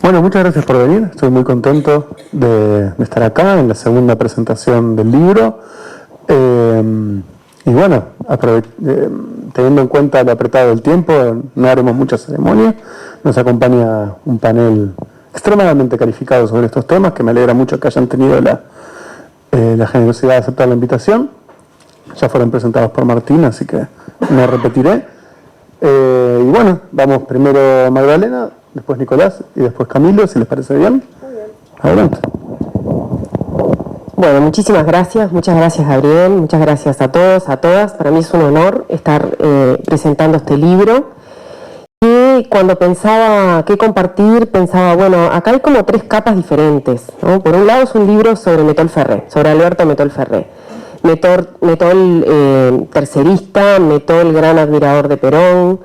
Bueno, muchas gracias por venir. Estoy muy contento de estar acá en la segunda presentación del libro. Y bueno, teniendo en cuenta lo apretado del tiempo, no haremos mucha ceremonia. Nos acompaña un panel extremadamente calificado sobre estos temas, que me alegra mucho que hayan tenido la generosidad de aceptar la invitación. Ya fueron presentados por Martín, así que no repetiré. Y bueno, vamos primero Magdalena, después Nicolás y después Camilo, si les parece bien. Muy bien. Adelante. Bueno, muchísimas gracias, muchas gracias Gabriel, muchas gracias a todos, a todas. Para mí es un honor estar presentando este libro. Y cuando pensaba qué compartir, pensaba, bueno, acá hay como tres capas diferentes, ¿no? Por un lado es un libro sobre Metol Ferré, sobre Alberto Metol Ferré. Metol tercerista, Metol gran admirador de Perón,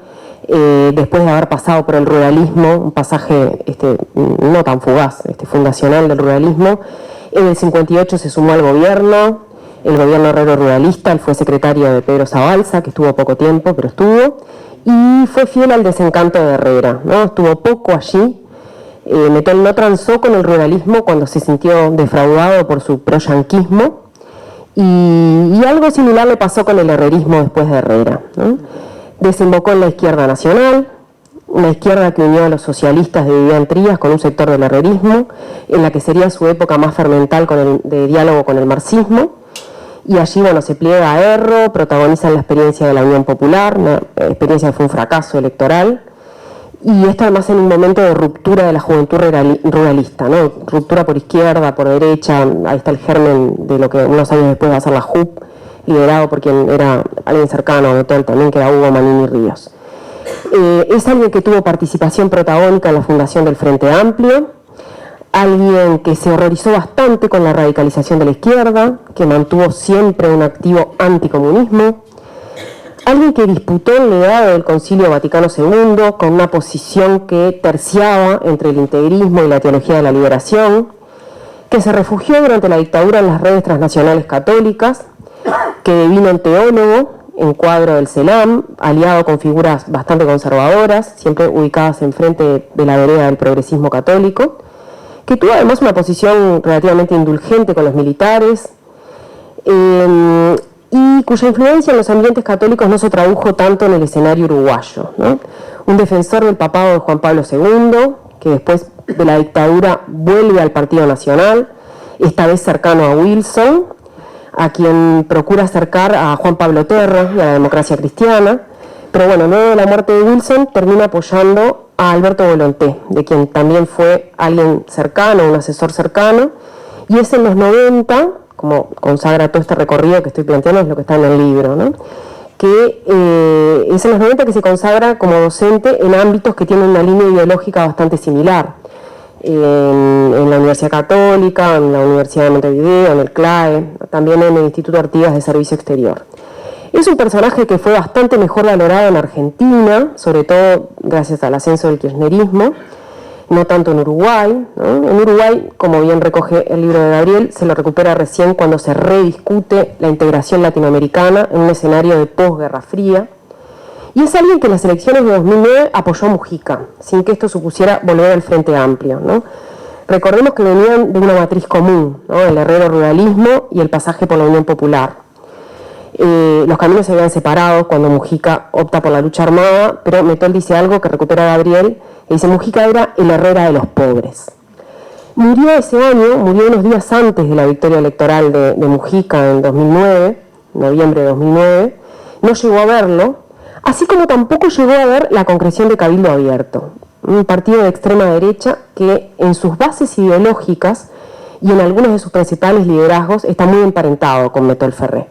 después de haber pasado por el ruralismo, un pasaje no tan fugaz, fundacional del ruralismo. En el 58 se sumó al gobierno, el gobierno herrero ruralista, él fue secretario de Pedro Zabalza, que estuvo poco tiempo, pero estuvo, y fue fiel al desencanto de Herrera, ¿no? Estuvo poco allí. Metol no transó con el ruralismo cuando se sintió defraudado por su proyanquismo, y algo similar le pasó con el herrerismo después de Herrera, ¿no? Desembocó en la izquierda nacional, una izquierda que unió a los socialistas de Vivian Trías con un sector del herrerismo, en la que sería su época más fermental de diálogo con el marxismo, y allí, bueno, se pliega a Erro, protagonizan la experiencia de la Unión Popular, una experiencia que fue un fracaso electoral, y esto además en un momento de ruptura de la juventud ruralista, ¿no? Ruptura por izquierda, por derecha, ahí está el germen de lo que unos años después va a ser la JUP, liderado por quien era alguien cercano a Metol también, que era Hugo Manini Ríos. Es alguien que tuvo participación protagónica en la fundación del Frente Amplio, alguien que se horrorizó bastante con la radicalización de la izquierda, que mantuvo siempre un activo anticomunismo, alguien que disputó el legado del Concilio Vaticano II con una posición que terciaba entre el integrismo y la teología de la liberación, que se refugió durante la dictadura en las redes transnacionales católicas, que devino en teólogo, en cuadro del CELAM, aliado con figuras bastante conservadoras, siempre ubicadas enfrente de la vereda del progresismo católico, que tuvo además una posición relativamente indulgente con los militares, y cuya influencia en los ambientes católicos no se tradujo tanto en el escenario uruguayo, ¿no? Un defensor del papado de Juan Pablo II, que después de la dictadura vuelve al Partido Nacional, esta vez cercano a Wilson, a quien procura acercar a Juan Pablo Terra y a la democracia cristiana, pero bueno, luego de la muerte de Wilson termina apoyando a Alberto Volonté, de quien también fue alguien cercano, un asesor cercano, y es en los 90, como consagra todo este recorrido que estoy planteando, es lo que está en el libro, ¿no? Que es en los 90 que se consagra como docente en ámbitos que tienen una línea ideológica bastante similar, en la Universidad Católica, en la Universidad de Montevideo, en el CLAE, también en el Instituto Artigas de Servicio Exterior. Es un personaje que fue bastante mejor valorado en Argentina, sobre todo gracias al ascenso del kirchnerismo, no tanto en Uruguay, ¿no? En Uruguay, como bien recoge el libro de Gabriel, se lo recupera recién cuando se rediscute la integración latinoamericana en un escenario de posguerra fría. Y es alguien que en las elecciones de 2009 apoyó a Mujica, sin que esto supusiera volver al Frente Amplio, ¿no? Recordemos que venían de una matriz común, ¿no? El herrero ruralismo y el pasaje por la Unión Popular. Los caminos se habían separado cuando Mujica opta por la lucha armada, pero Metol dice algo que recupera Gabriel, y dice: Mujica era el Herrera de los pobres. Murió ese año, murió unos días antes de la victoria electoral de Mujica en 2009, noviembre de 2009, no llegó a verlo, así como tampoco llegó a ver la concreción de Cabildo Abierto, un partido de extrema derecha que en sus bases ideológicas y en algunos de sus principales liderazgos está muy emparentado con Metol Ferré.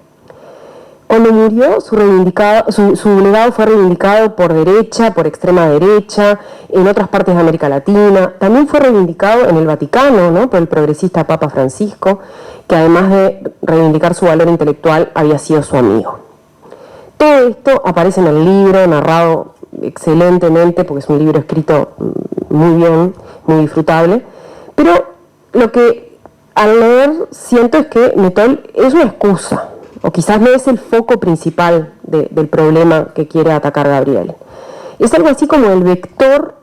Cuando murió, su legado fue reivindicado por derecha, por extrema derecha, en otras partes de América Latina. También fue reivindicado en el Vaticano, ¿no? Por el progresista Papa Francisco, que además de reivindicar su valor intelectual, había sido su amigo. Todo esto aparece en el libro, narrado excelentemente, porque es un libro escrito muy bien, muy disfrutable. Pero lo que al leer siento es que Metol es una excusa, o quizás no es el foco principal del problema que quiere atacar Gabriel. Es algo así como el vector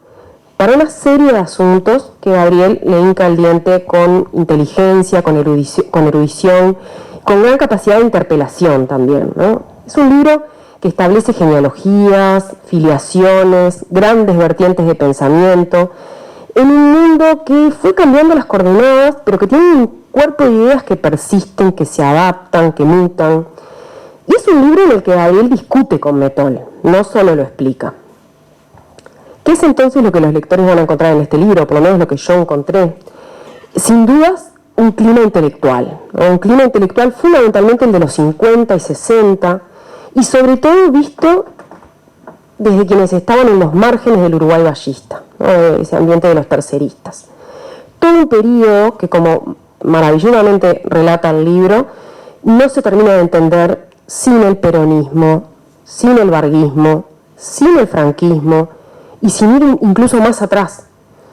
para una serie de asuntos que Gabriel le hinca el diente con inteligencia, con erudición, con gran capacidad de interpelación también, ¿no? Es un libro que establece genealogías, filiaciones, grandes vertientes de pensamiento, en un mundo que fue cambiando las coordenadas, pero que tiene un cuerpo de ideas que persisten, que se adaptan, que mutan. Y es un libro en el que Gabriel discute con Mettol, no solo lo explica. ¿Qué es entonces lo que los lectores van a encontrar en este libro? Por lo menos lo que yo encontré. Sin dudas, un clima intelectual. Un clima intelectual fundamentalmente el de los 50 y 60, y sobre todo visto desde quienes estaban en los márgenes del Uruguay vallista, ¿no? Ese ambiente de los terceristas. Todo un periodo que, como maravillosamente relata el libro, no se termina de entender sin el peronismo, sin el varguismo, sin el franquismo y sin ir incluso más atrás,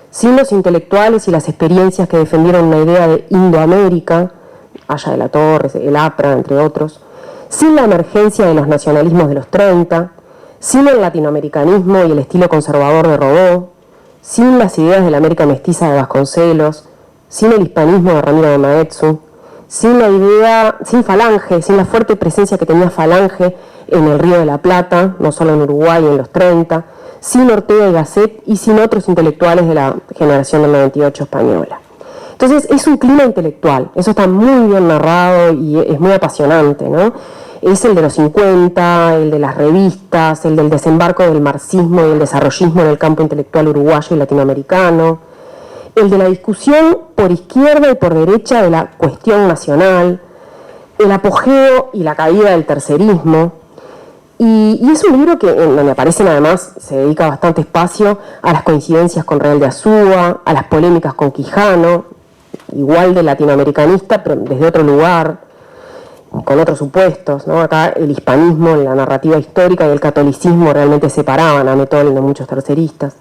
sin los intelectuales y las experiencias que defendieron una idea de Indoamérica, Haya de la Torre, el APRA, entre otros, sin la emergencia de los nacionalismos de los 30, sin el latinoamericanismo y el estilo conservador de Rodó, sin las ideas de la América mestiza de Vasconcelos, sin el hispanismo de Ramiro de Maeztu, sin Falange, sin la fuerte presencia que tenía Falange en el Río de la Plata, no solo en Uruguay en los 30, sin Ortega y Gasset y sin otros intelectuales de la generación del 98 española. Entonces es un clima intelectual, eso está muy bien narrado y es muy apasionante, ¿no? Es el de los 50, el de las revistas, el del desembarco del marxismo y el desarrollismo en el campo intelectual uruguayo y latinoamericano, el de la discusión por izquierda y por derecha de la cuestión nacional, el apogeo y la caída del tercerismo. Y es un libro que, en donde aparecen además, se dedica bastante espacio a las coincidencias con Real de Azúa, a las polémicas con Quijano, igual de latinoamericanista, pero desde otro lugar, con otros supuestos, ¿no? Acá el hispanismo, la narrativa histórica y el catolicismo realmente separaban a Mettol de muchos terceristas.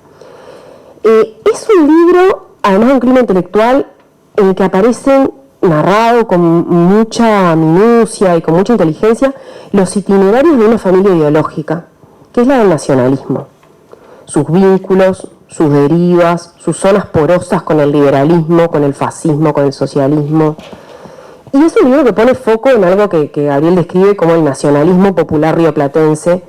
Es un libro, además de un clima intelectual, en el que aparecen narrado con mucha minucia y con mucha inteligencia los itinerarios de una familia ideológica, que es la del nacionalismo. Sus vínculos, sus derivas, sus zonas porosas con el liberalismo, con el fascismo, con el socialismo. Y es un libro que pone foco en algo que Gabriel describe como el nacionalismo popular rioplatense,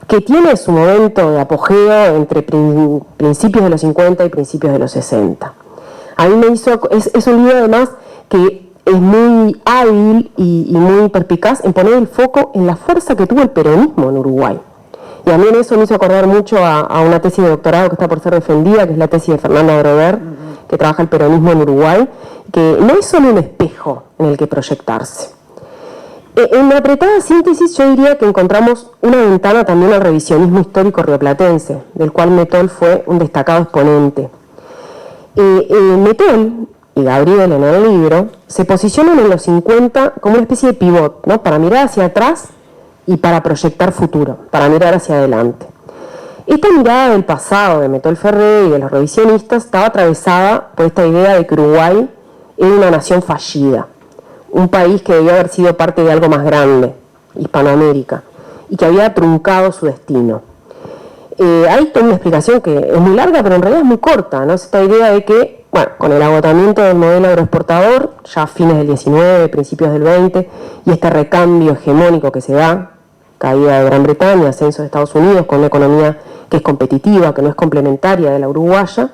que tiene su momento de apogeo entre principios de los 50 y principios de los 60. A mí es un libro además que es muy hábil y muy perspicaz en poner el foco en la fuerza que tuvo el peronismo en Uruguay. Y a mí eso me hizo acordar mucho a una tesis de doctorado que está por ser defendida, que es la tesis de Fernanda Broder, que trabaja el peronismo en Uruguay, que no es solo un espejo en el que proyectarse. En la apretada síntesis yo diría que encontramos una ventana también al revisionismo histórico rioplatense, del cual Mettol fue un destacado exponente. Mettol y Gabriel en el libro se posicionan en los 50 como una especie de pivot, ¿no? Para mirar hacia atrás y para proyectar futuro, para mirar hacia adelante. Esta mirada del pasado de Mettol Ferré y de los revisionistas estaba atravesada por esta idea de que Uruguay era una nación fallida, un país que debía haber sido parte de algo más grande, Hispanoamérica, y que había truncado su destino. Hay toda una explicación que es muy larga, pero en realidad es muy corta, ¿no? Es esta idea de que, bueno, con el agotamiento del modelo agroexportador, ya a fines del 19, principios del 20, y este recambio hegemónico que se da, caída de Gran Bretaña, ascenso de Estados Unidos, con una economía que es competitiva, que no es complementaria de la uruguaya,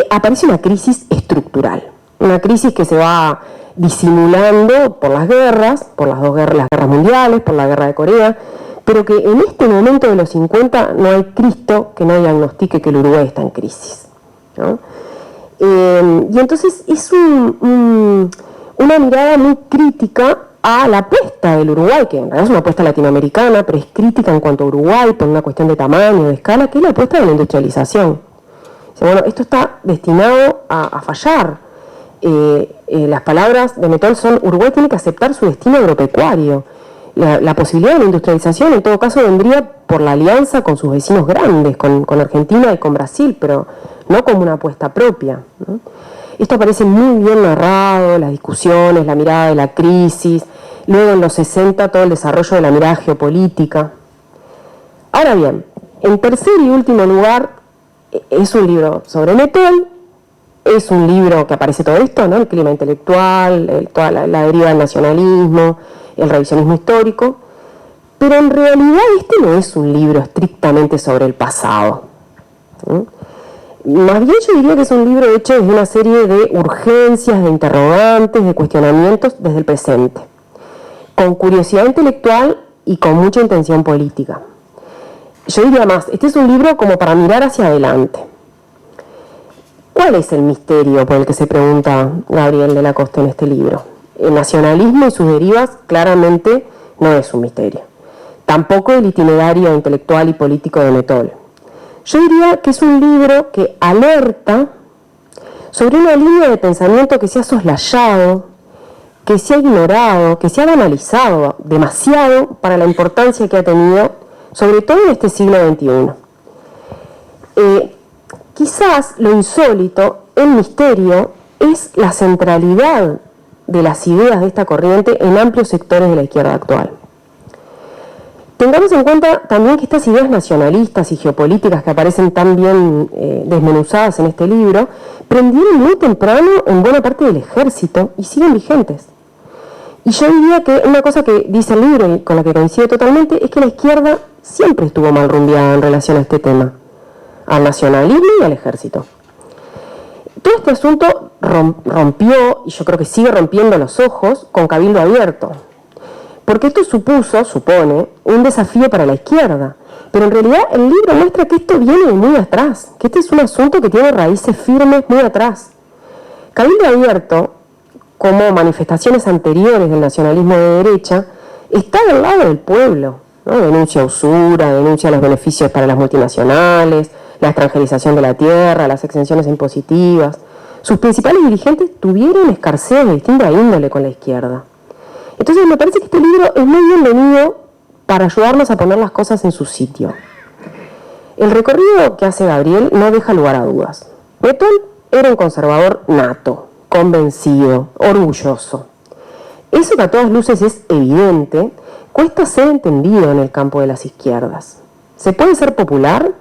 aparece una crisis estructural, una crisis que se va disimulando por las guerras, por las guerras mundiales, por la guerra de Corea, pero que en este momento de los 50 no hay Cristo que no diagnostique que el Uruguay está en crisis, ¿no? Y entonces es una mirada muy crítica a la apuesta del Uruguay, que en realidad es una apuesta latinoamericana, pero es crítica en cuanto a Uruguay por una cuestión de tamaño, de escala, que es la apuesta de la industrialización. Dice, bueno, esto está destinado a fallar. Las palabras de Mettol son: Uruguay tiene que aceptar su destino agropecuario. La posibilidad de la industrialización en todo caso vendría por la alianza con sus vecinos grandes, con Argentina y con Brasil, pero no como una apuesta propia, ¿no? Esto aparece muy bien narrado, las discusiones, la mirada de la crisis, luego en los 60 todo el desarrollo de la mirada geopolítica. Ahora bien, en tercer y último lugar, es un libro sobre Mettol, es un libro que aparece todo esto, ¿no? El clima intelectual, toda la deriva del nacionalismo, el revisionismo histórico, pero en realidad este no es un libro estrictamente sobre el pasado, ¿sí? Más bien yo diría que es un libro hecho desde una serie de urgencias, de interrogantes, de cuestionamientos desde el presente, con curiosidad intelectual y con mucha intención política. Yo diría más, este es un libro como para mirar hacia adelante. ¿Cuál es el misterio por el que se pregunta Gabriel de la Costa en este libro? El nacionalismo y sus derivas claramente no es un misterio. Tampoco el itinerario intelectual y político de Mettol. Yo diría que es un libro que alerta sobre una línea de pensamiento que se ha soslayado, que se ha ignorado, que se ha banalizado demasiado para la importancia que ha tenido, sobre todo en este siglo XXI. Quizás lo insólito, el misterio, es la centralidad de las ideas de esta corriente en amplios sectores de la izquierda actual. Tengamos en cuenta también que estas ideas nacionalistas y geopolíticas que aparecen tan bien desmenuzadas en este libro, prendieron muy temprano en buena parte del ejército y siguen vigentes. Y yo diría que una cosa que dice el libro y con la que coincido totalmente es que la izquierda siempre estuvo mal rumbeada en relación a este tema, al nacionalismo y al ejército. Todo este asunto rompió, y yo creo que sigue rompiendo los ojos, con Cabildo Abierto. Porque esto supone, un desafío para la izquierda. Pero en realidad el libro muestra que esto viene de muy atrás, que este es un asunto que tiene raíces firmes muy atrás. Cabildo Abierto, como manifestaciones anteriores del nacionalismo de derecha, está del lado del pueblo, ¿no? Denuncia usura, denuncia los beneficios para las multinacionales, la extranjerización de la tierra, las exenciones impositivas. Sus principales dirigentes tuvieron escarceos de distinta índole con la izquierda. Entonces me parece que este libro es muy bienvenido para ayudarnos a poner las cosas en su sitio. El recorrido que hace Gabriel no deja lugar a dudas. Mettol era un conservador nato, convencido, orgulloso. Eso que a todas luces es evidente, cuesta ser entendido en el campo de las izquierdas. Se puede ser popular,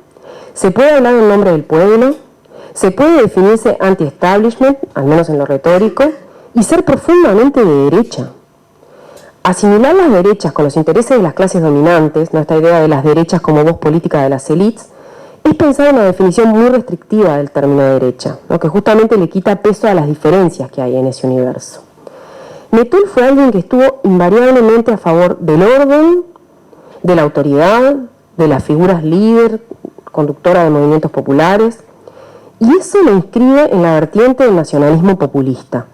se puede hablar en nombre del pueblo, se puede definirse anti-establishment, al menos en lo retórico, y ser profundamente de derecha. Asimilar las derechas con los intereses de las clases dominantes, nuestra idea de las derechas como voz política de las élites, es pensar en una definición muy restrictiva del término derecha, ¿no? Que justamente le quita peso a las diferencias que hay en ese universo. Mettol fue alguien que estuvo invariablemente a favor del orden, de la autoridad, de las figuras líder, conductora de movimientos populares, y eso lo inscribe en la vertiente del nacionalismo populista,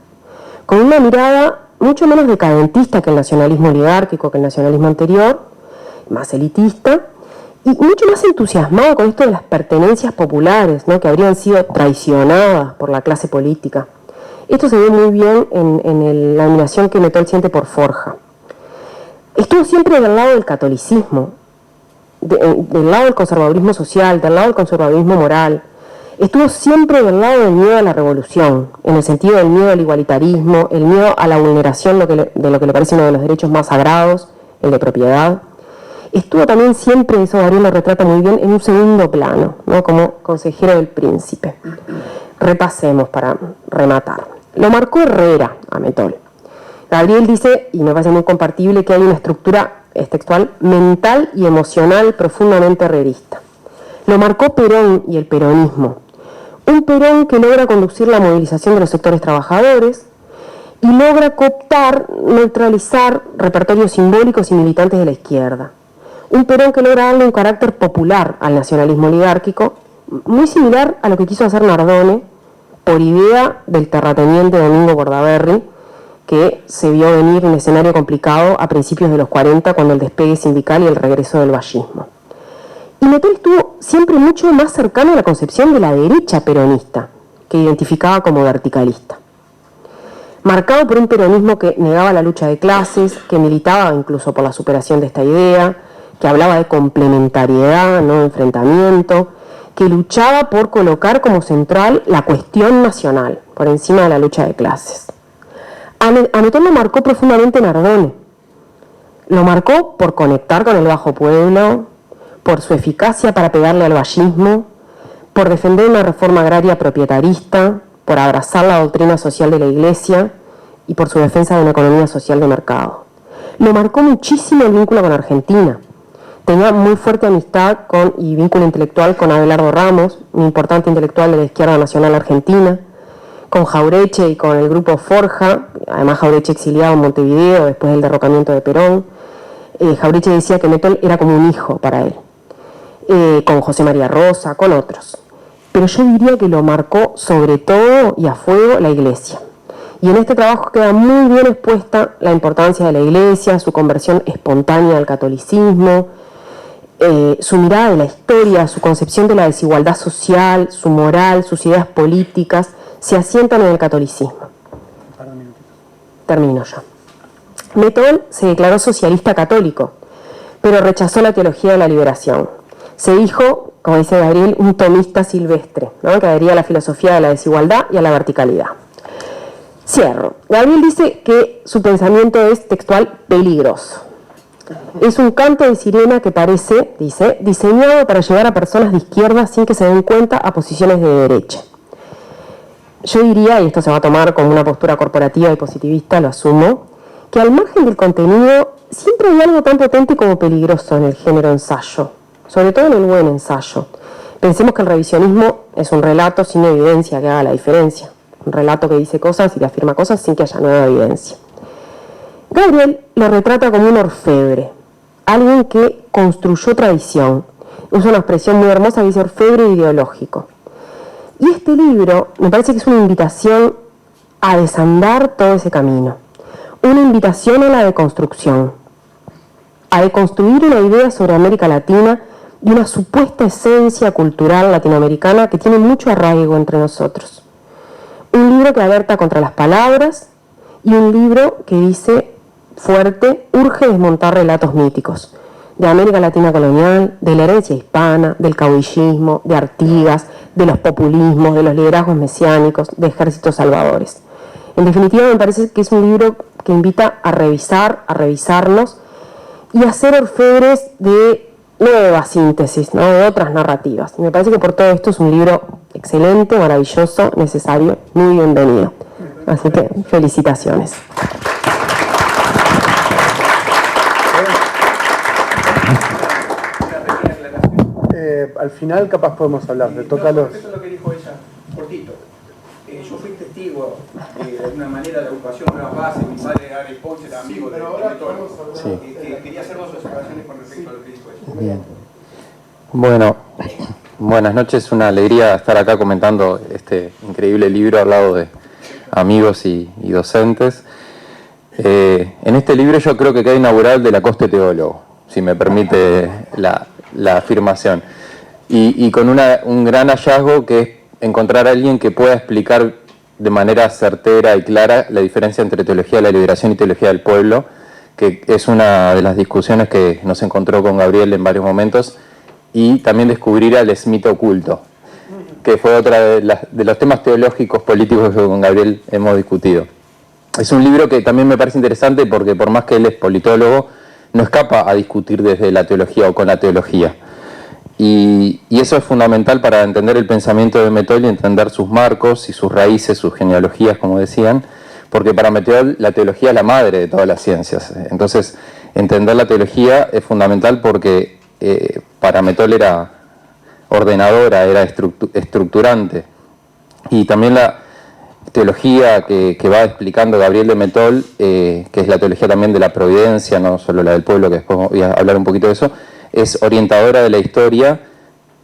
con una mirada mucho menos decadentista que el nacionalismo oligárquico, que el nacionalismo anterior, más elitista, y mucho más entusiasmado con esto de las pertenencias populares, ¿no? Que habrían sido traicionadas por la clase política. Esto se ve muy bien en la admiración que Mettol siente por Forja. Estuvo siempre del lado del catolicismo, del lado del conservadurismo social, del lado del conservadurismo moral. Estuvo siempre del lado del miedo a la revolución, en el sentido del miedo al igualitarismo, el miedo a la vulneración de lo que le parece uno de los derechos más sagrados, el de propiedad. Estuvo también siempre, eso Gabriel lo retrata muy bien, en un segundo plano, ¿no? Como consejero del príncipe. Repasemos para rematar. Lo marcó Herrera a Mettol. Gabriel dice, y me parece muy compartible, que hay una estructura, es textual, mental y emocional profundamente herrerista. Lo marcó Perón y el peronismo. Un Perón que logra conducir la movilización de los sectores trabajadores y logra cooptar, neutralizar repertorios simbólicos y militantes de la izquierda. Un Perón que logra darle un carácter popular al nacionalismo oligárquico, muy similar a lo que quiso hacer Nardone por idea del terrateniente Domingo Bordaberry, que se vio venir un escenario complicado a principios de los 40 cuando el despegue sindical y el regreso del vallismo. Y Mettol estuvo siempre mucho más cercano a la concepción de la derecha peronista, que identificaba como verticalista. Marcado por un peronismo que negaba la lucha de clases, que militaba incluso por la superación de esta idea, que hablaba de complementariedad, no de enfrentamiento, que luchaba por colocar como central la cuestión nacional, por encima de la lucha de clases. A Mettol lo marcó profundamente Nardone. Lo marcó por conectar con el bajo pueblo, por su eficacia para pegarle al vallismo, por defender una reforma agraria propietarista, por abrazar la doctrina social de la Iglesia y por su defensa de una economía social de mercado. Lo marcó muchísimo el vínculo con Argentina. Tenía muy fuerte amistad y vínculo intelectual con Abelardo Ramos, un importante intelectual de la izquierda nacional argentina, con Jauretche y con el grupo Forja, además Jauretche exiliado en Montevideo después del derrocamiento de Perón. Jauretche decía que Mettol era como un hijo para él, con José María Rosa, con otros. Pero yo diría que lo marcó sobre todo y a fuego la Iglesia. Y en este trabajo queda muy bien expuesta la importancia de la Iglesia, su conversión espontánea al catolicismo, su mirada de la historia, su concepción de la desigualdad social, su moral, sus ideas políticas, se asientan en el catolicismo. Termino ya. Mettol se declaró socialista católico, pero rechazó la teología de la liberación. Se dijo, como dice Gabriel, un tomista silvestre, ¿no?, que adhería a la filosofía de la desigualdad y a la verticalidad. Cierro. Gabriel dice que su pensamiento es textual peligroso. Es un canto de sirena que parece, dice, diseñado para llevar a personas de izquierda sin que se den cuenta a posiciones de derecha. Yo diría, y esto se va a tomar como una postura corporativa y positivista, lo asumo, que al margen del contenido siempre hay algo tan potente como peligroso en el género ensayo, sobre todo en el buen ensayo. Pensemos que el revisionismo es un relato sin evidencia que haga la diferencia, un relato que dice cosas y que afirma cosas sin que haya nueva evidencia. Gabriel lo retrata como un orfebre, alguien que construyó tradición. Usa una expresión muy hermosa que dice orfebre ideológico. Y este libro me parece que es una invitación a desandar todo ese camino, una invitación a la deconstrucción, a deconstruir una idea sobre América Latina y una supuesta esencia cultural latinoamericana que tiene mucho arraigo entre nosotros. Un libro que alerta contra las palabras y un libro que dice fuerte, urge desmontar relatos míticos de América Latina colonial, de la herencia hispana, del caudillismo, de Artigas, de los populismos, de los liderazgos mesiánicos, de ejércitos salvadores. En definitiva, me parece que es un libro que invita a revisar, a revisarnos y a hacer orfebres de nuevas síntesis, ¿no?, de otras narrativas. Y me parece que por todo esto es un libro excelente, maravilloso, necesario, muy bienvenido. Así que felicitaciones. Al final capaz podemos hablar de tocarlos. Eso es lo que dijo ella, cortito. Yo fui testigo de alguna manera de la ocupación de Nuevas Bases. Mi padre era Ari Ponce, era amigo de Mettol. Sí. Quería hacer dos observaciones con respecto a lo que dijo ella. Bien. Bueno, buenas noches, una alegría estar acá comentando este increíble libro al lado de amigos y docentes. En este libro yo creo que queda inaugural de Lacoste teólogo, si me permite la afirmación. Y con un gran hallazgo que es encontrar a alguien que pueda explicar de manera certera y clara la diferencia entre teología de la liberación y teología del pueblo, que es una de las discusiones que nos encontró con Gabriel en varios momentos, y también descubrir al Smith oculto, que fue otra de los temas teológicos políticos que con Gabriel hemos discutido. Es un libro que también me parece interesante porque por más que él es politólogo, no escapa a discutir desde la teología o con la teología. Y eso es fundamental para entender el pensamiento de Mettol y entender sus marcos y sus raíces, sus genealogías, como decían, porque para Mettol la teología es la madre de todas las ciencias. Entonces, entender la teología es fundamental porque para Mettol era ordenadora, era estructurante. Y también la teología que va explicando Gabriel de Mettol, que es la teología también de la providencia, no solo la del pueblo, que después voy a hablar un poquito de eso, es orientadora de la historia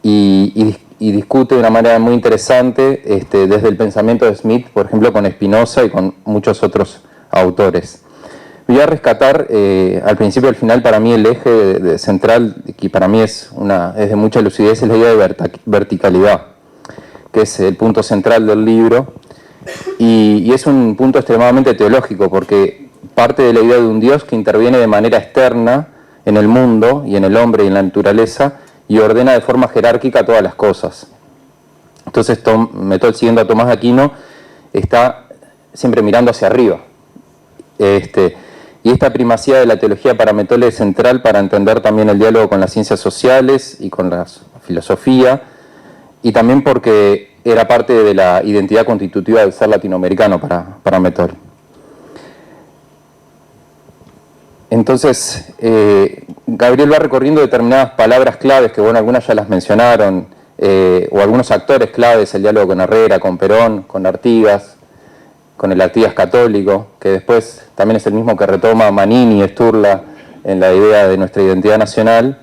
y discute de una manera muy interesante desde el pensamiento de Smith, por ejemplo, con Spinoza y con muchos otros autores. Voy a rescatar al principio y al final, para mí el eje central, que para mí es de mucha lucidez, es la idea de verticalidad, que es el punto central del libro, y es un punto extremadamente teológico, porque parte de la idea de un Dios que interviene de manera externa en el mundo y en el hombre y en la naturaleza y ordena de forma jerárquica todas las cosas. Entonces Mettol, siguiendo a Tomás de Aquino, está siempre mirando hacia arriba. Y esta primacía de la teología para Mettol es central para entender también el diálogo con las ciencias sociales y con la filosofía, y también porque era parte de la identidad constitutiva del ser latinoamericano para Metol. Entonces, Gabriel va recorriendo determinadas palabras claves, que bueno, algunas ya las mencionaron, o algunos actores claves, el diálogo con Herrera, con Perón, con Artigas, con el Artigas católico, que después también es el mismo que retoma Manini y Sturla en la idea de nuestra identidad nacional,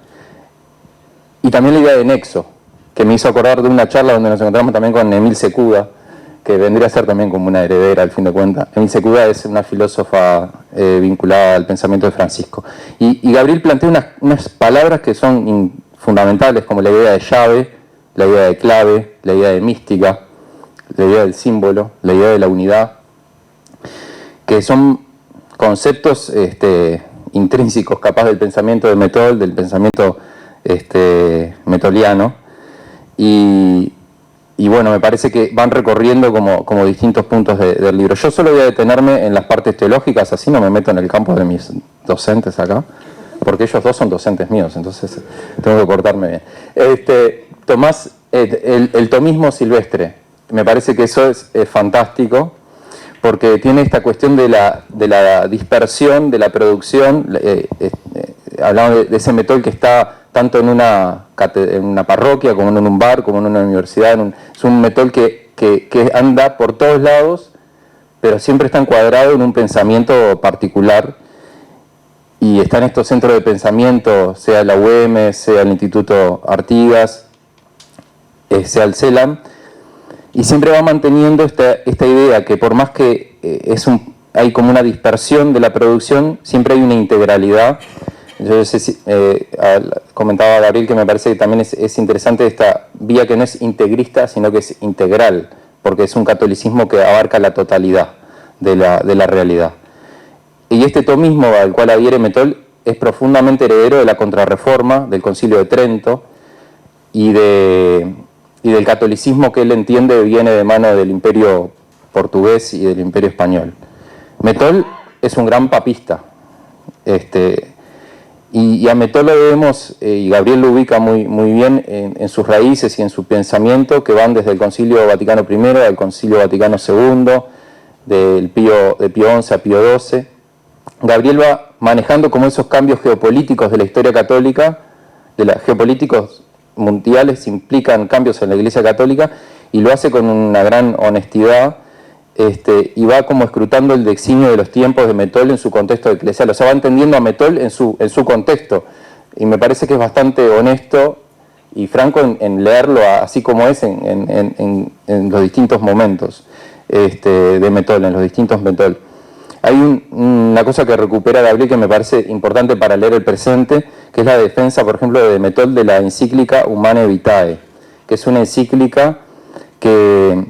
y también la idea de nexo, que me hizo acordar de una charla donde nos encontramos también con Emil Secuda, que vendría a ser también como una heredera, al fin de cuentas. Emil Secuda es una filósofa vinculada al pensamiento de Francisco. Y Gabriel plantea unas palabras que son fundamentales, como la idea de llave, la idea de clave, la idea de mística, la idea del símbolo, la idea de la unidad, que son conceptos intrínsecos, capaz del pensamiento de Metol, del pensamiento metoliano, y bueno, me parece que van recorriendo como distintos puntos del libro. Yo solo voy a detenerme en las partes teológicas, así no me meto en el campo de mis docentes acá, porque ellos dos son docentes míos, entonces tengo que portarme bien. Tomás, el tomismo silvestre, me parece que eso es fantástico, porque tiene esta cuestión de la dispersión, de la producción, hablamos de ese Metol que está tanto en una parroquia, como en un bar, como en una universidad. Es un Metol que anda por todos lados, pero siempre está encuadrado en un pensamiento particular, y está en estos centros de pensamiento, sea la UEM, sea el Instituto Artigas, sea el CELAM, y siempre va manteniendo esta idea que por más que hay como una dispersión de la producción, siempre hay una integralidad. Yo comentaba a Gabriel que me parece que también es interesante esta vía que no es integrista, sino que es integral, porque es un catolicismo que abarca la totalidad de la realidad. Y este tomismo al cual adhiere Metol es profundamente heredero de la Contrarreforma, del Concilio de Trento, y del catolicismo que él entiende viene de mano del Imperio portugués y del Imperio español. Metol es un gran papista, y a Metol lo vemos, y Gabriel lo ubica muy bien en sus raíces y en su pensamiento, que van desde el Concilio Vaticano I al Concilio Vaticano II, de Pío XI a Pío XII. Gabriel va manejando como esos cambios geopolíticos de la historia católica, geopolíticos mundiales implican cambios en la Iglesia Católica, y lo hace con una gran honestidad, y va como escrutando el designio de los tiempos de Metol en su contexto eclesial. O sea, va entendiendo a Metol en su contexto, y me parece que es bastante honesto y franco en leerlo así como es en los distintos momentos de Metol, en los distintos Metol. Hay una cosa que recupera Gabriel que me parece importante para leer el presente, que es la defensa, por ejemplo, de Metol de la encíclica Humanae Vitae, que es una encíclica que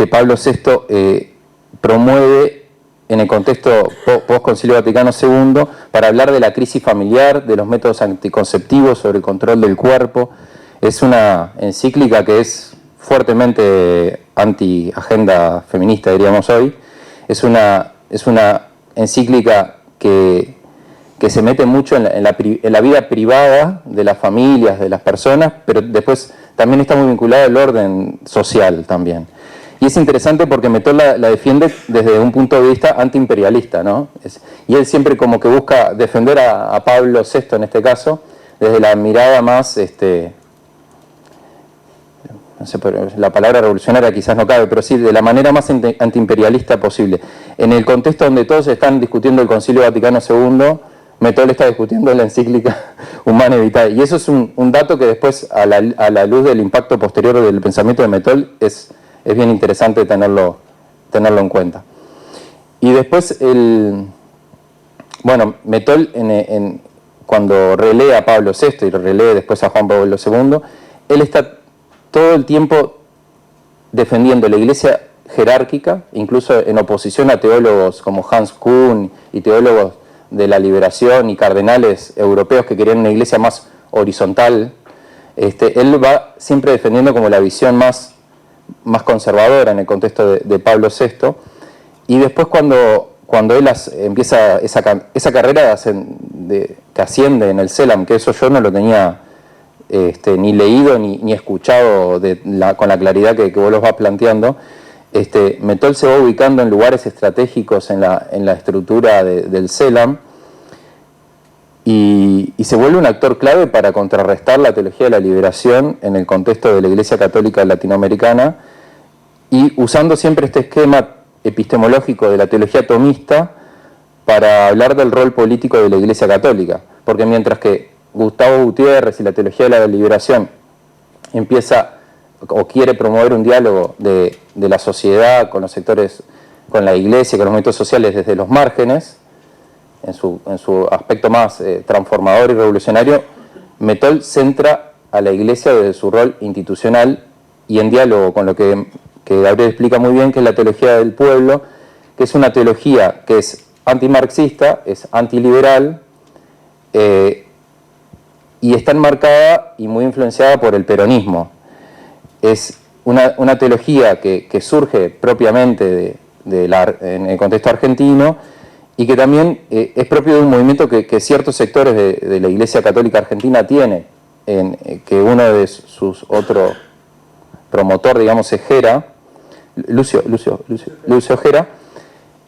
Pablo VI promueve en el contexto post-Concilio Vaticano II para hablar de la crisis familiar, de los métodos anticonceptivos, sobre el control del cuerpo. Es una encíclica que es fuertemente anti-agenda feminista, diríamos hoy. Es una encíclica que se mete mucho en la vida privada de las familias, de las personas, pero después también está muy vinculada al orden social también. Y es interesante porque Metol la defiende desde un punto de vista antiimperialista, ¿no? Y él siempre como que busca defender a Pablo VI en este caso, desde la mirada más, no sé, la palabra revolucionaria quizás no cabe, pero sí de la manera más antiimperialista posible. En el contexto donde todos están discutiendo el Concilio Vaticano II, Metol está discutiendo la encíclica Humanae Vitae. Y eso es un dato que después, a la luz del impacto posterior del pensamiento de Metol, es bien interesante tenerlo en cuenta. Y después, Metol, cuando relee a Pablo VI y relee después a Juan Pablo II, él está todo el tiempo defendiendo la Iglesia jerárquica, incluso en oposición a teólogos como Hans Kuhn y teólogos de la liberación y cardenales europeos que querían una Iglesia más horizontal. Él va siempre defendiendo como la visión más conservadora en el contexto de Pablo VI, y después cuando él empieza esa carrera que asciende en el CELAM, que eso yo no lo tenía ni leído ni escuchado con la claridad que vos los vas planteando, Mettol se va ubicando en lugares estratégicos en la estructura del CELAM y se vuelve un actor clave para contrarrestar la teología de la liberación en el contexto de la Iglesia Católica Latinoamericana, y usando siempre este esquema epistemológico de la teología tomista para hablar del rol político de la Iglesia Católica. Porque mientras que Gustavo Gutiérrez y la teología de la liberación empieza o quiere promover un diálogo de la sociedad con los sectores, con la Iglesia, con los movimientos sociales desde los márgenes, en su aspecto más transformador y revolucionario, Mettol centra a la Iglesia desde su rol institucional y en diálogo con lo que Gabriel explica muy bien, que es la teología del pueblo, que es una teología que es antimarxista, es antiliberal, y está enmarcada y muy influenciada por el peronismo. Es una teología que surge propiamente en el contexto argentino y que también es propio de un movimiento que ciertos sectores de la Iglesia Católica Argentina tiene, que uno de sus otro promotor, digamos, es Gera, Lucio Gera,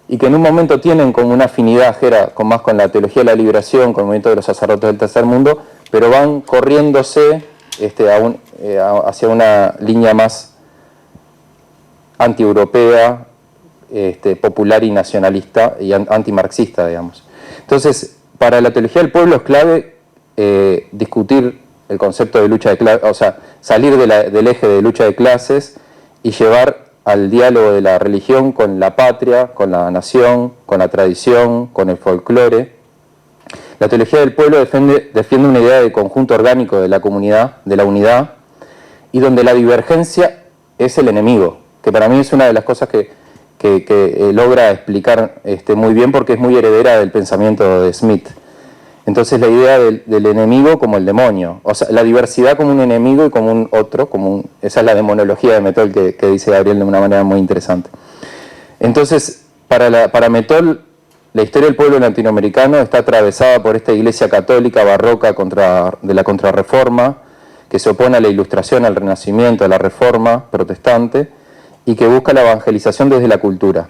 y que en un momento tienen como una afinidad Gera más con la teología de la liberación, con el movimiento de los sacerdotes del tercer mundo, pero van corriéndose hacia una línea más antieuropea, popular y nacionalista y antimarxista, digamos. Entonces, para la teología del pueblo es clave discutir el concepto de lucha de clases, o sea, salir del eje de lucha de clases y llevar al diálogo de la religión con la patria, con la nación, con la tradición, con el folclore. La teología del pueblo defiende una idea de conjunto orgánico de la comunidad, de la unidad, y donde la divergencia es el enemigo, que para mí es una de las cosas que logra explicar muy bien, porque es muy heredera del pensamiento de Smith. Entonces la idea del enemigo como el demonio, o sea, la diversidad como un enemigo y como un otro, esa es la demonología de Mettol que dice Gabriel de una manera muy interesante. Entonces, para Mettol, la historia del pueblo latinoamericano está atravesada por esta iglesia católica barroca de la Contrarreforma, que se opone a la Ilustración, al Renacimiento, a la Reforma protestante, y que busca la evangelización desde la cultura.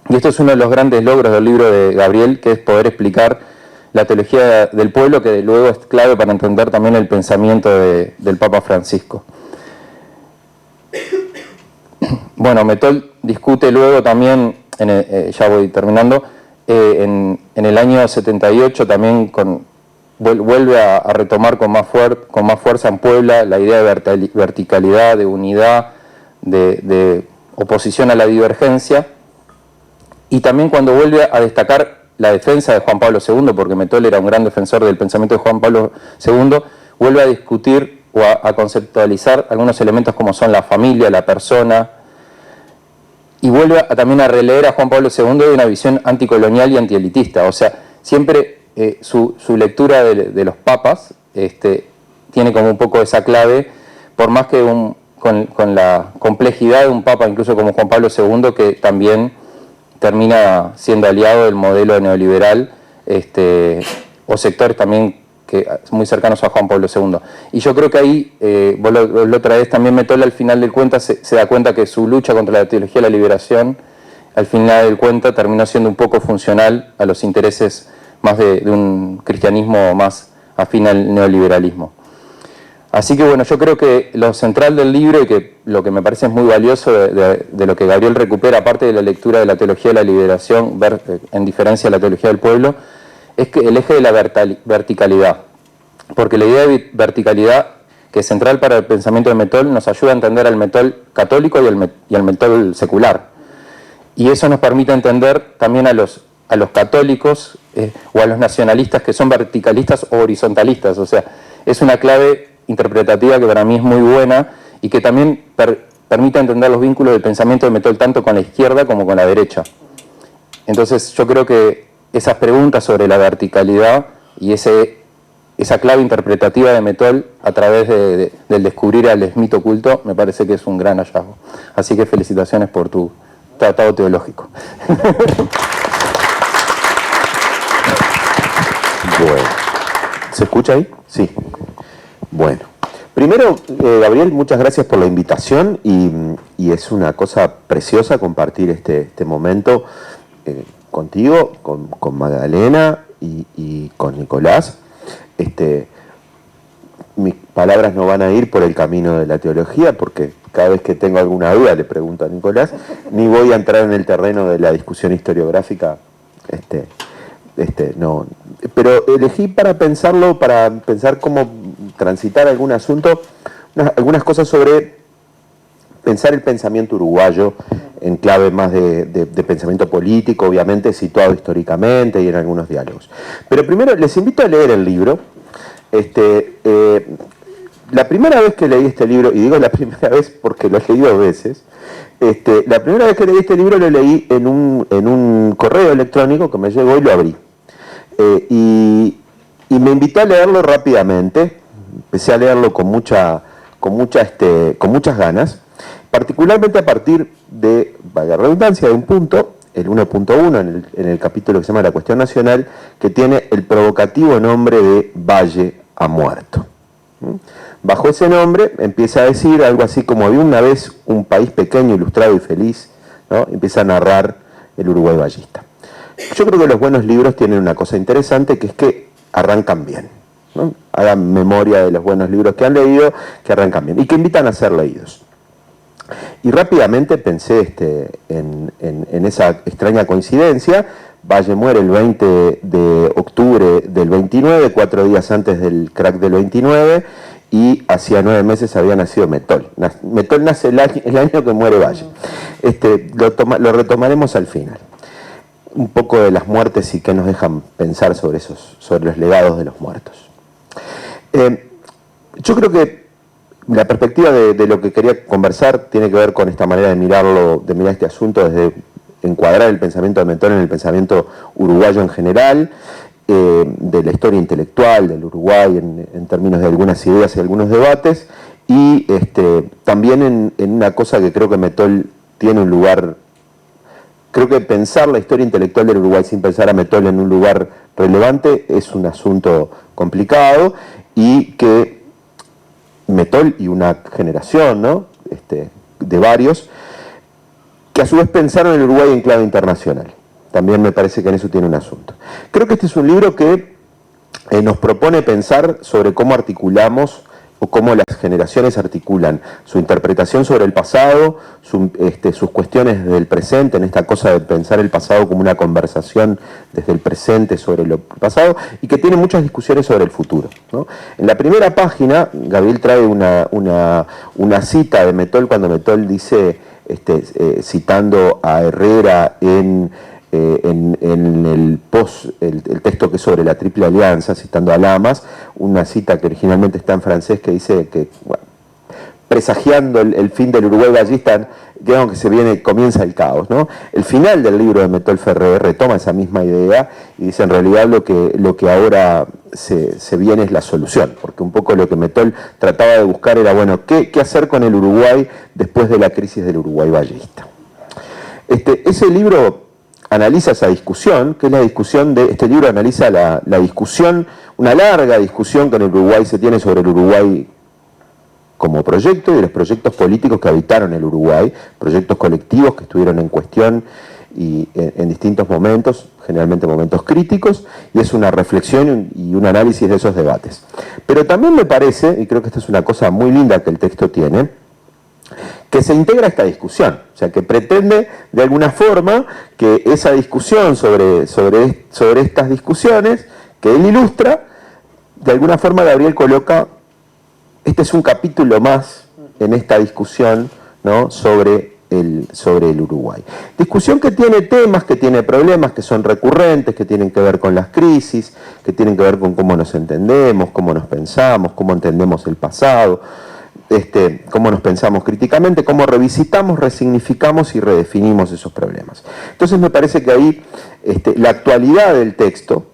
Y esto es uno de los grandes logros del libro de Gabriel, que es poder explicar la teología del pueblo, que luego es clave para entender también el pensamiento del Papa Francisco. Bueno, Mettol discute luego también, ya voy terminando, en el año 78 también vuelve a retomar con más fuerza en Puebla la idea de verticalidad, de unidad, de oposición a la divergencia, y también cuando vuelve a destacar la defensa de Juan Pablo II, porque Mettol era un gran defensor del pensamiento de Juan Pablo II, vuelve a discutir o a conceptualizar algunos elementos como son la familia, la persona, y vuelve también a releer a Juan Pablo II de una visión anticolonial y antielitista. O sea, siempre su lectura de los papas tiene como un poco esa clave, por más que con la complejidad de un papa, incluso como Juan Pablo II, que también termina siendo aliado del modelo neoliberal, o sectores también muy cercanos a Juan Pablo II. Y yo creo que ahí, vos lo traes también, Mettol al final del cuenta se da cuenta que su lucha contra la teología de la liberación, al final del cuenta terminó siendo un poco funcional a los intereses más de un cristianismo más afín al neoliberalismo. Así que bueno, yo creo que lo central del libro, y que lo que me parece es muy valioso de lo que Gabriel recupera, aparte de la lectura de la teología de la liberación, en diferencia a la teología del pueblo, es que el eje de la verticalidad. Porque la idea de verticalidad, que es central para el pensamiento de Mettol, nos ayuda a entender al Mettol católico y al Mettol secular. Y eso nos permite entender también a los católicos o a los nacionalistas, que son verticalistas o horizontalistas. O sea, es una clave interpretativa que para mí es muy buena y que también permite entender los vínculos del pensamiento de Mettol tanto con la izquierda como con la derecha. Entonces yo creo que esas preguntas sobre la verticalidad y esa clave interpretativa de Mettol a través del descubrir al Smith oculto, me parece que es un gran hallazgo. Así que felicitaciones por tu tratado teológico. Bueno, ¿se escucha ahí? Sí. Bueno. Primero, Gabriel, muchas gracias por la invitación y es una cosa preciosa compartir este momento contigo, con Magdalena y con Nicolás. Mis palabras no van a ir por el camino de la teología, porque cada vez que tengo alguna duda le pregunto a Nicolás, ni voy a entrar en el terreno de la discusión historiográfica, no. Pero elegí para pensarlo, para pensar cómo transitar algún asunto, algunas cosas sobre pensar el pensamiento uruguayo en clave más de pensamiento político, obviamente situado históricamente y en algunos diálogos. Pero primero les invito a leer el libro. La primera vez que leí este libro, y digo la primera vez porque lo he leído 2 veces, la primera vez que leí este libro lo leí en un correo electrónico que me llegó y lo abrí. Y me invité a leerlo rápidamente, empecé a leerlo con muchas ganas, particularmente a partir de, valga la redundancia, de un punto, el 1.1 en el capítulo que se llama La Cuestión Nacional, que tiene el provocativo nombre de Valle ha muerto. Bajo ese nombre empieza a decir algo así como: había una vez un país pequeño, ilustrado y feliz, ¿no? Empieza a narrar el Uruguay vallista. Yo creo que los buenos libros tienen una cosa interesante, que es que arrancan bien, ¿no? Hagan memoria de los buenos libros que han leído, que arrancan bien y que invitan a ser leídos. Y rápidamente pensé en esa extraña coincidencia. Valle muere el 20 de octubre del 29, 4 días antes del crack del 29, y hacía 9 meses había nacido Metol. Metol nace el año que muere Valle. Lo retomaremos al final. Un poco de las muertes y qué nos dejan pensar sobre los legados de los muertos. Yo creo que la perspectiva de lo que quería conversar tiene que ver con esta manera de mirar este asunto, desde encuadrar el pensamiento de Metol en el pensamiento uruguayo en general, de la historia intelectual del Uruguay en términos de algunas ideas y algunos debates, y también en una cosa que creo que Metol tiene un lugar. Creo que pensar la historia intelectual del Uruguay sin pensar a Metol en un lugar relevante es un asunto complicado, y que Metol y una generación, ¿no? De varios, que a su vez pensaron el Uruguay en clave internacional. También me parece que en eso tiene un asunto. Creo que este es un libro que nos propone pensar sobre cómo articulamos o cómo las generaciones articulan su interpretación sobre el pasado, sus cuestiones del presente, en esta cosa de pensar el pasado como una conversación desde el presente sobre lo pasado, y que tiene muchas discusiones sobre el futuro, ¿no? En la primera página, Gabriel trae una cita de Metol, cuando Metol dice, citando a Herrera en el texto que es sobre la Triple Alianza, citando a Lamas, una cita que originalmente está en francés, que dice que, bueno, presagiando el fin del Uruguay vallista, digamos que comienza el caos, ¿no? El final del libro de Metol Ferrer retoma esa misma idea y dice: en realidad lo que ahora se viene es la solución, porque un poco lo que Metol trataba de buscar era, bueno, ¿qué hacer con el Uruguay después de la crisis del Uruguay vallista? Ese libro analiza esa discusión, que es la discusión este libro analiza la discusión, una larga discusión que en el Uruguay se tiene sobre el Uruguay como proyecto y de los proyectos políticos que habitaron el Uruguay, proyectos colectivos que estuvieron en cuestión y en distintos momentos, generalmente momentos críticos, y es una reflexión y un análisis de esos debates. Pero también me parece, y creo que esta es una cosa muy linda que el texto tiene, que se integra esta discusión, o sea, que pretende de alguna forma que esa discusión sobre estas discusiones que él ilustra, de alguna forma Gabriel coloca: este es un capítulo más en esta discusión, ¿no?, sobre el Uruguay. Discusión que tiene temas, que tiene problemas, que son recurrentes, que tienen que ver con las crisis, que tienen que ver con cómo nos entendemos, cómo nos pensamos, cómo entendemos el pasado, cómo nos pensamos críticamente, cómo revisitamos, resignificamos y redefinimos esos problemas. Entonces me parece que ahí la actualidad del texto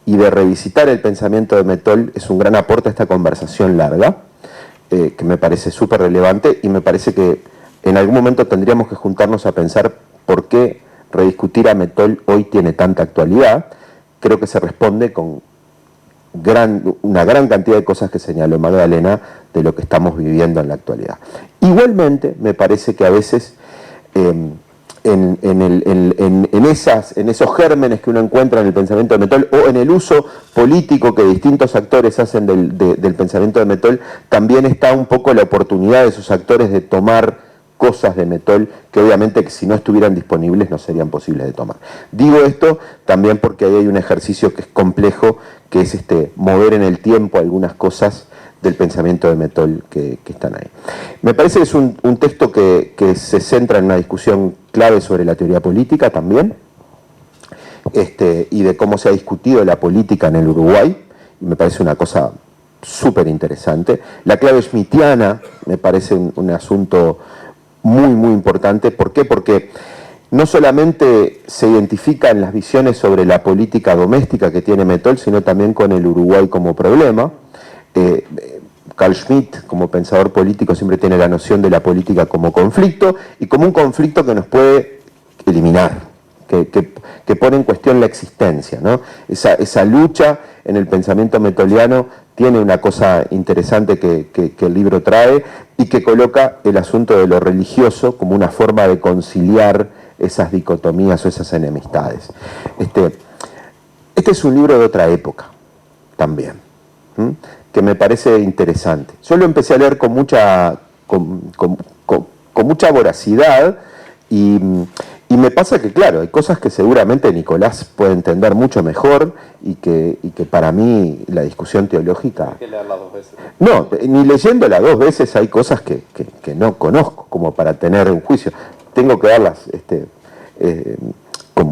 y de revisitar el pensamiento de Metol es un gran aporte a esta conversación larga, que me parece súper relevante, y me parece que en algún momento tendríamos que juntarnos a pensar por qué rediscutir a Metol hoy tiene tanta actualidad. Creo que se responde con una gran cantidad de cosas que señaló Magdalena de lo que estamos viviendo en la actualidad. Igualmente, me parece que a veces en esos gérmenes que uno encuentra en el pensamiento de Mettol o en el uso político que distintos actores hacen del pensamiento de Mettol, también está un poco la oportunidad de esos actores de tomar cosas de Mettol que obviamente si no estuvieran disponibles no serían posibles de tomar. Digo esto también porque ahí hay un ejercicio que es complejo, que es mover en el tiempo algunas cosas del pensamiento de Mettol que están ahí. Me parece que es un texto que se centra en una discusión clave sobre la teoría política también, y de cómo se ha discutido la política en el Uruguay, y me parece una cosa súper interesante. La clave schmittiana me parece un asunto muy importante. ¿Por qué? Porque no solamente se identifican las visiones sobre la política doméstica que tiene Mettol, sino también con el Uruguay como problema. Carl Schmitt, como pensador político, siempre tiene la noción de la política como conflicto, y como un conflicto que nos puede eliminar, que pone en cuestión la existencia, ¿no? Esa lucha en el pensamiento mettoliano tiene una cosa interesante que el libro trae, y que coloca el asunto de lo religioso como una forma de conciliar esas dicotomías o esas enemistades. Este es un libro de otra época también, que me parece interesante. Yo lo empecé a leer con mucha voracidad, y me pasa que, claro, hay cosas que seguramente Nicolás puede entender mucho mejor, y que para mí la discusión teológica... Hay que leerla 2 veces. No, ni leyéndola 2 veces hay cosas que no conozco como para tener un juicio. Tengo que darlas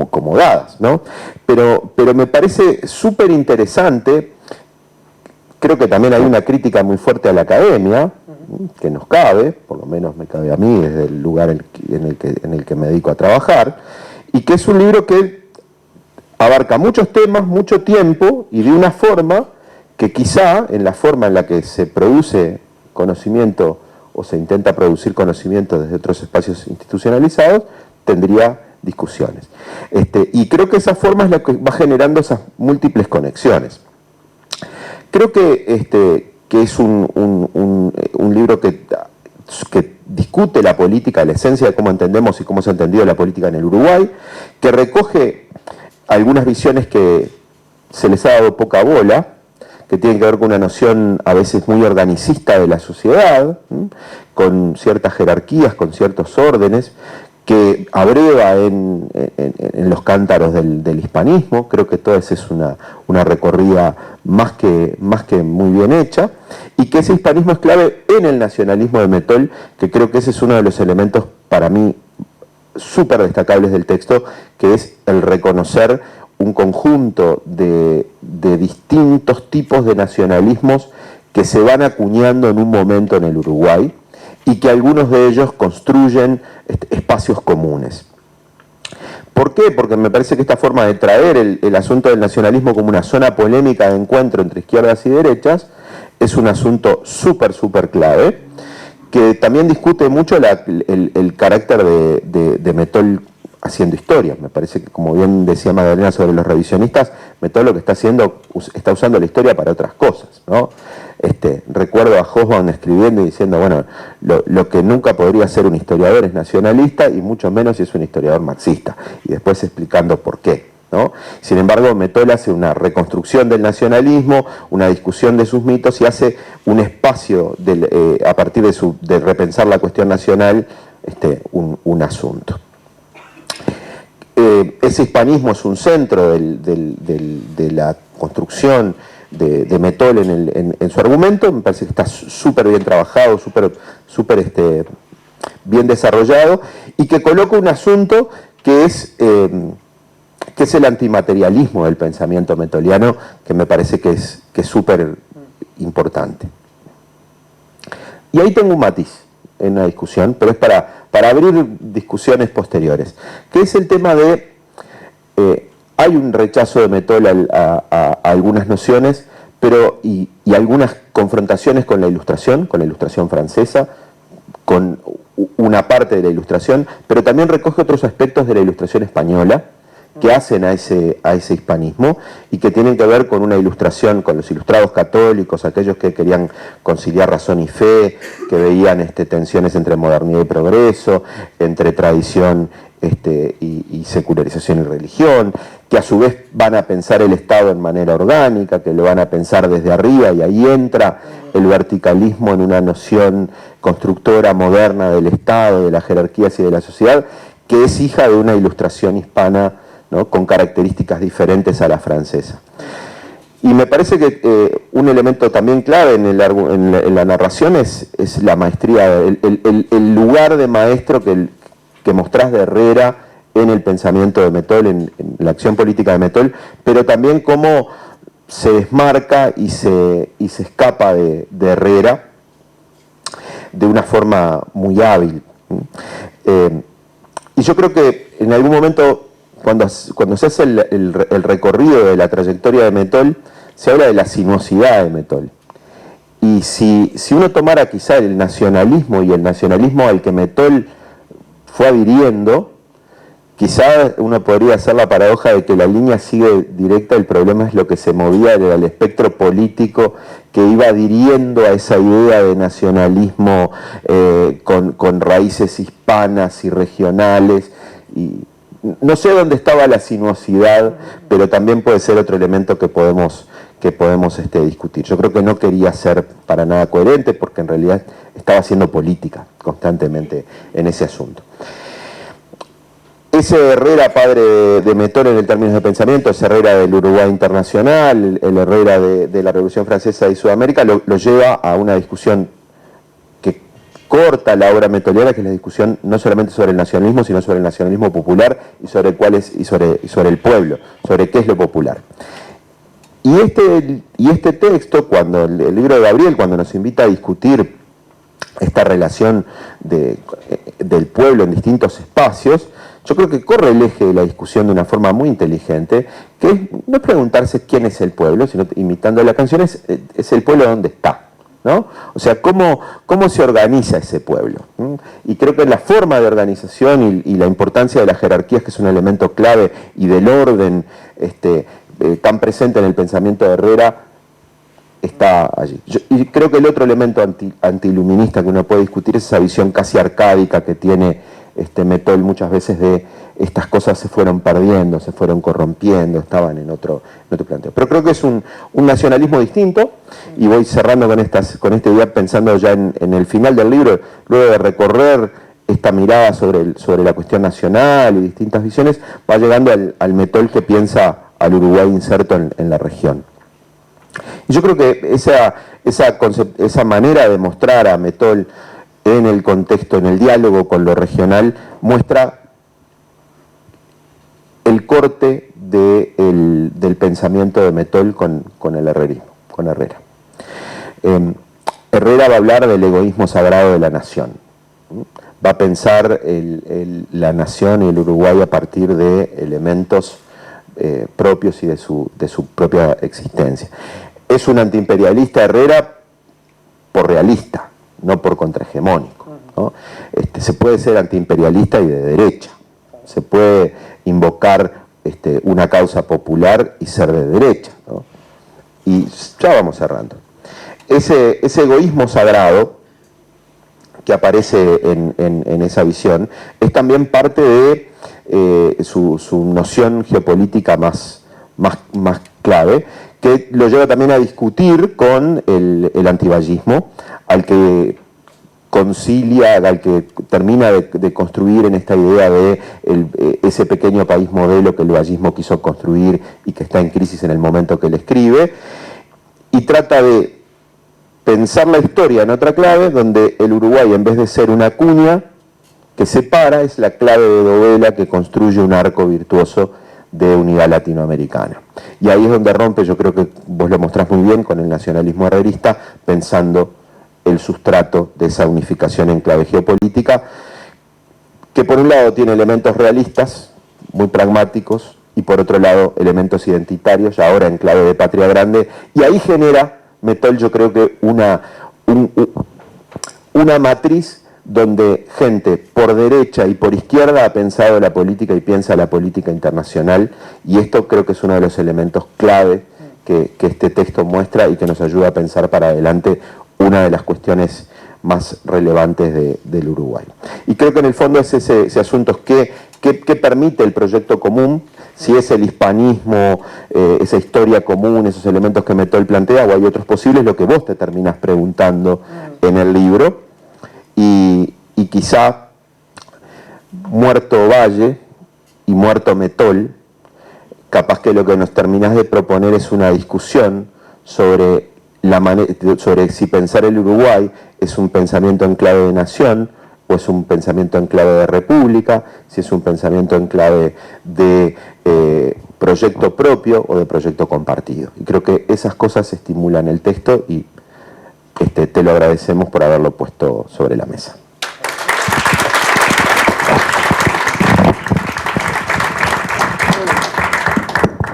como dadas, ¿no? Pero me parece súper interesante. Creo que también hay una crítica muy fuerte a la academia, que nos cabe, por lo menos me cabe a mí desde el lugar en el que me dedico a trabajar, y que es un libro que abarca muchos temas, mucho tiempo, y de una forma que quizá en la forma en la que se produce conocimiento o se intenta producir conocimiento desde otros espacios institucionalizados, tendría discusiones. Y creo que esa forma es la que va generando esas múltiples conexiones. Creo que es un libro que discute la política, la esencia de cómo entendemos y cómo se ha entendido la política en el Uruguay, que recoge algunas visiones que se les ha dado poca bola, que tienen que ver con una noción a veces muy organicista de la sociedad, con ciertas jerarquías, con ciertos órdenes, que abreva en los cántaros del hispanismo. Creo que toda esa es una recorrida más que muy bien hecha, y que ese hispanismo es clave en el nacionalismo de Mettol, que creo que ese es uno de los elementos para mí súper destacables del texto, que es el reconocer un conjunto de distintos tipos de nacionalismos que se van acuñando en un momento en el Uruguay, y que algunos de ellos construyen espacios comunes. ¿Por qué? Porque me parece que esta forma de traer el asunto del nacionalismo como una zona polémica de encuentro entre izquierdas y derechas es un asunto súper clave, que también discute mucho el carácter de Mettol haciendo historia. Me parece que, como bien decía Magdalena sobre los revisionistas, Mettol lo que está haciendo, está usando la historia para otras cosas, ¿no? Recuerdo a Hobsbawm escribiendo y diciendo, bueno, lo que nunca podría ser un historiador es nacionalista, y mucho menos si es un historiador marxista, y después explicando por qué, ¿no? Sin embargo, Mettol hace una reconstrucción del nacionalismo, una discusión de sus mitos, y hace un espacio a partir de repensar la cuestión nacional, un asunto. Ese hispanismo es un centro de la construcción de Mettol en su argumento. Me parece que está súper bien trabajado, súper bien desarrollado, y que coloca un asunto que es el antimaterialismo del pensamiento mettoliano, que me parece que es súper importante. Y ahí tengo un matiz en la discusión, pero es para abrir discusiones posteriores, que es el tema de, hay un rechazo de Mettol a algunas nociones, y algunas confrontaciones con la ilustración francesa, con una parte de la ilustración, pero también recoge otros aspectos de la ilustración española, que hacen a ese hispanismo y que tienen que ver con una ilustración, con los ilustrados católicos, aquellos que querían conciliar razón y fe, que veían tensiones entre modernidad y progreso, entre tradición y secularización y religión, que a su vez van a pensar el Estado en manera orgánica, que lo van a pensar desde arriba, y ahí entra el verticalismo en una noción constructora moderna del Estado, de las jerarquías y de la sociedad, que es hija de una ilustración hispana, ¿no?, con características diferentes a la francesa. Y me parece que un elemento también clave en la narración es la maestría, el lugar de maestro que mostrás de Herrera en el pensamiento de Mettol, en la acción política de Mettol, pero también cómo se desmarca y se escapa de Herrera de una forma muy hábil. Y yo creo que en algún momento, cuando se hace el recorrido de la trayectoria de Mettol, se habla de la sinuosidad de Mettol. Y si uno tomara quizá el nacionalismo y el nacionalismo al que Mettol fue adhiriendo, quizá uno podría hacer la paradoja de que la línea sigue directa, el problema es lo que se movía del espectro político que iba adhiriendo a esa idea de nacionalismo con raíces hispanas y regionales. Y no sé dónde estaba la sinuosidad, pero también puede ser otro elemento que podemos discutir. Yo creo que no quería ser para nada coherente, porque en realidad estaba haciendo política constantemente en ese asunto. Ese Herrera, padre de Mettol en el términos de pensamiento, ese Herrera del Uruguay internacional, el Herrera de la Revolución Francesa y Sudamérica, lo lleva a una discusión que corta la obra mettoliana, que es la discusión no solamente sobre el nacionalismo, sino sobre el nacionalismo popular y sobre sobre el pueblo, sobre qué es lo popular. Y este texto, cuando el libro de Gabriel, cuando nos invita a discutir esta relación del pueblo en distintos espacios, yo creo que corre el eje de la discusión de una forma muy inteligente, que es no preguntarse quién es el pueblo, sino, imitando la canción, es el pueblo donde está, ¿no? O sea, ¿cómo se organiza ese pueblo? Y creo que la forma de organización y la importancia de las jerarquías, que es un elemento clave, y del orden tan presente en el pensamiento de Herrera, está allí. Y creo que el otro elemento antiiluminista que uno puede discutir es esa visión casi arcádica que tiene Mettol muchas veces de estas cosas se fueron perdiendo, se fueron corrompiendo, estaban en otro planteo. Pero creo que es un nacionalismo distinto, y voy cerrando con esta idea pensando ya en el final del libro, luego de recorrer esta mirada sobre la cuestión nacional y distintas visiones, va llegando al Mettol que piensa al Uruguay inserto en la región. Y yo creo que esa manera de mostrar a Mettol en el contexto, en el diálogo con lo regional, muestra el corte del pensamiento de Mettol con el herrerismo, con Herrera. Herrera va a hablar del egoísmo sagrado de la nación. Va a pensar la nación y el Uruguay a partir de elementos propios y de su propia existencia. Es un antiimperialista Herrera por realista, no por contrahegemónico, ¿no? Se puede ser antiimperialista y de derecha, se puede invocar una causa popular y ser de derecha, ¿no? Y ya vamos cerrando. Ese egoísmo sagrado que aparece en esa visión es también parte de su noción geopolítica más clave, que lo lleva también a discutir con el antivallismo, al que concilia, al que termina de construir en esta idea de ese pequeño país modelo que el vallismo quiso construir y que está en crisis en el momento que él escribe, y trata de pensar la historia en otra clave, donde el Uruguay, en vez de ser una cuña que separa, es la clave de dovela que construye un arco virtuoso de unidad latinoamericana. Y ahí es donde rompe, yo creo que vos lo mostrás muy bien, con el nacionalismo herrerista, pensando el sustrato de esa unificación en clave geopolítica, que por un lado tiene elementos realistas, muy pragmáticos, y por otro lado elementos identitarios, ya ahora en clave de patria grande, y ahí genera Mettol, yo creo que una matriz donde gente por derecha y por izquierda ha pensado la política y piensa la política internacional, y esto creo que es uno de los elementos clave que este texto muestra y que nos ayuda a pensar para adelante una de las cuestiones más relevantes del Uruguay. Y creo que en el fondo es ese asunto, ¿qué permite el proyecto común? Si es el hispanismo, esa historia común, esos elementos que Metol plantea, o hay otros posibles, lo que vos te terminás preguntando en el libro. Y quizá muerto Valle y muerto Metol, capaz que lo que nos terminás de proponer es una discusión sobre si pensar el Uruguay es un pensamiento en clave de nación o es un pensamiento en clave de república, si es un pensamiento en clave de proyecto propio o de proyecto compartido. Y creo que esas cosas estimulan el texto y te lo agradecemos por haberlo puesto sobre la mesa.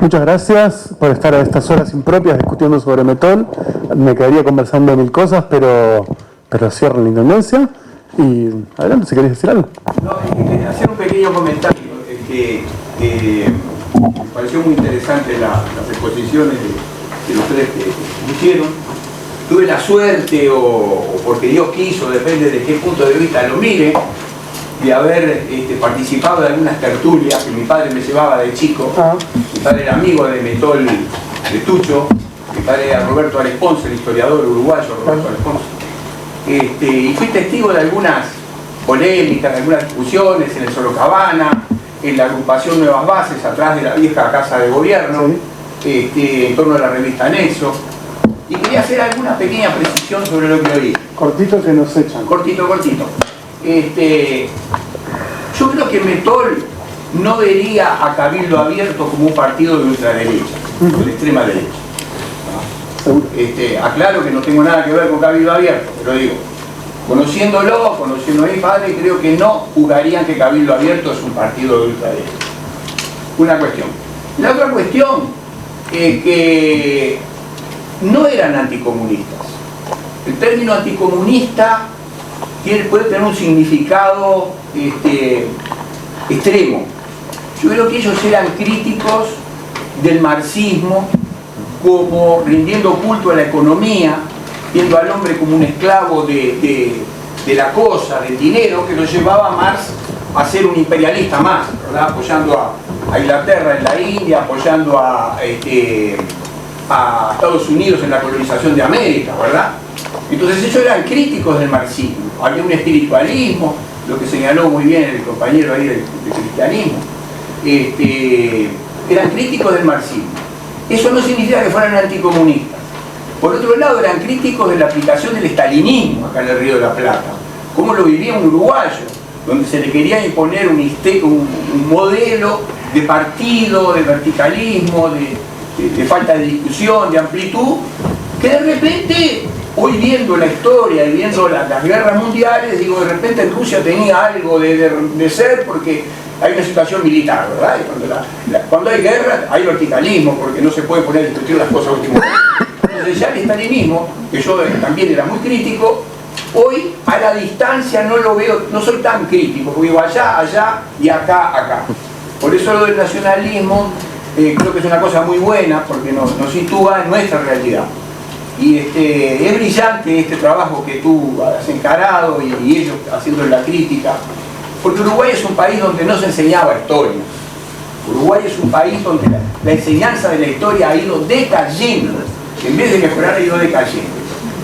Muchas gracias por estar a estas horas impropias discutiendo sobre Metol. Me quedaría conversando 1000 cosas, pero cierro la intendencia. Y adelante, si queréis decir algo. No, hacer un pequeño comentario. Me pareció muy interesante las exposiciones de los tres que hicieron. Tuve la suerte, o porque Dios quiso, depende de qué punto de vista lo mire, de haber participado de algunas tertulias que mi padre me llevaba de chico. Mi padre era amigo de Metol, de Tucho. Mi padre era Roberto Aresponce, el historiador uruguayo Roberto Aresponce. Y fui testigo de algunas polémicas, de algunas discusiones en el Sorocabana, en la agrupación Nuevas Bases, atrás de la vieja casa de gobierno, en torno a la revista Nexo. Y quería hacer alguna pequeña precisión sobre lo que oí. Cortito que nos echan. Cortito. Yo creo que Metol no vería a Cabildo Abierto como un partido de ultraderecha, de extrema derecha. Aclaro que no tengo nada que ver con Cabildo Abierto, pero digo, conociendo a mi padre, creo que no jugarían que Cabildo Abierto es un partido de ultraderecha. Una cuestión. La otra cuestión es que no eran anticomunistas. El término anticomunista puede tener un significado extremo. Yo creo que ellos eran críticos del marxismo, como rindiendo culto a la economía, viendo al hombre como un esclavo de la cosa, del dinero, que lo llevaba a Marx a ser un imperialista más, ¿verdad? Apoyando a Inglaterra en la India, apoyando a Estados Unidos en la colonización de América, ¿verdad? Entonces ellos eran críticos del marxismo. Había un espiritualismo, lo que señaló muy bien el compañero ahí del cristianismo. Eran críticos del marxismo. Eso no significa que fueran anticomunistas. Por otro lado, eran críticos de la aplicación del estalinismo acá en el Río de la Plata. Cómo lo vivía un uruguayo, donde se le quería imponer un modelo de partido, de verticalismo, de falta de discusión, de amplitud, que de repente, hoy viendo la historia y viendo las guerras mundiales, digo, de repente en Rusia tenía algo de ser, porque hay una situación militar, ¿verdad? Y cuando hay guerra hay verticalismo, porque no se puede poner a discutir las cosas últimamente. Entonces ya el estalinismo, que yo también era muy crítico, hoy a la distancia no lo veo, no soy tan crítico, porque digo allá y acá. Por eso lo del nacionalismo creo que es una cosa muy buena, porque nos sitúa en nuestra realidad. Y es brillante este trabajo que tú has encarado y ellos haciendo la crítica, porque Uruguay es un país donde no se enseñaba historia. Uruguay es un país donde la enseñanza de la historia ha ido decayendo, en vez de mejorar ha ido decayendo.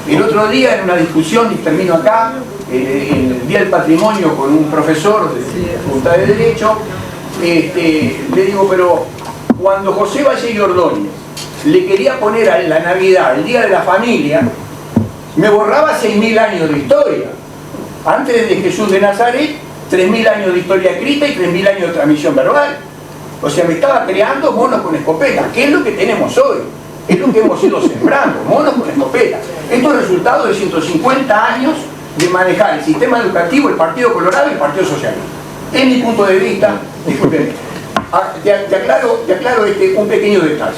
El otro día en una discusión, y termino acá, en el Día del Patrimonio con un profesor de la Facultad de Derecho, le digo, pero cuando José Valle Ordóñez le quería poner a la Navidad, el Día de la Familia, me borraba 6.000 años de historia. Antes de Jesús de Nazaret, 3.000 años de historia escrita y 3.000 años de transmisión verbal. O sea, me estaba creando monos con escopeta. ¿Qué es lo que tenemos hoy? Es lo que hemos ido sembrando, monos con escopeta. Esto es resultado de 150 años de manejar el sistema educativo, el Partido Colorado y el Partido Socialista. Es mi punto de vista. Disculpen. Te aclaro un pequeño detalle.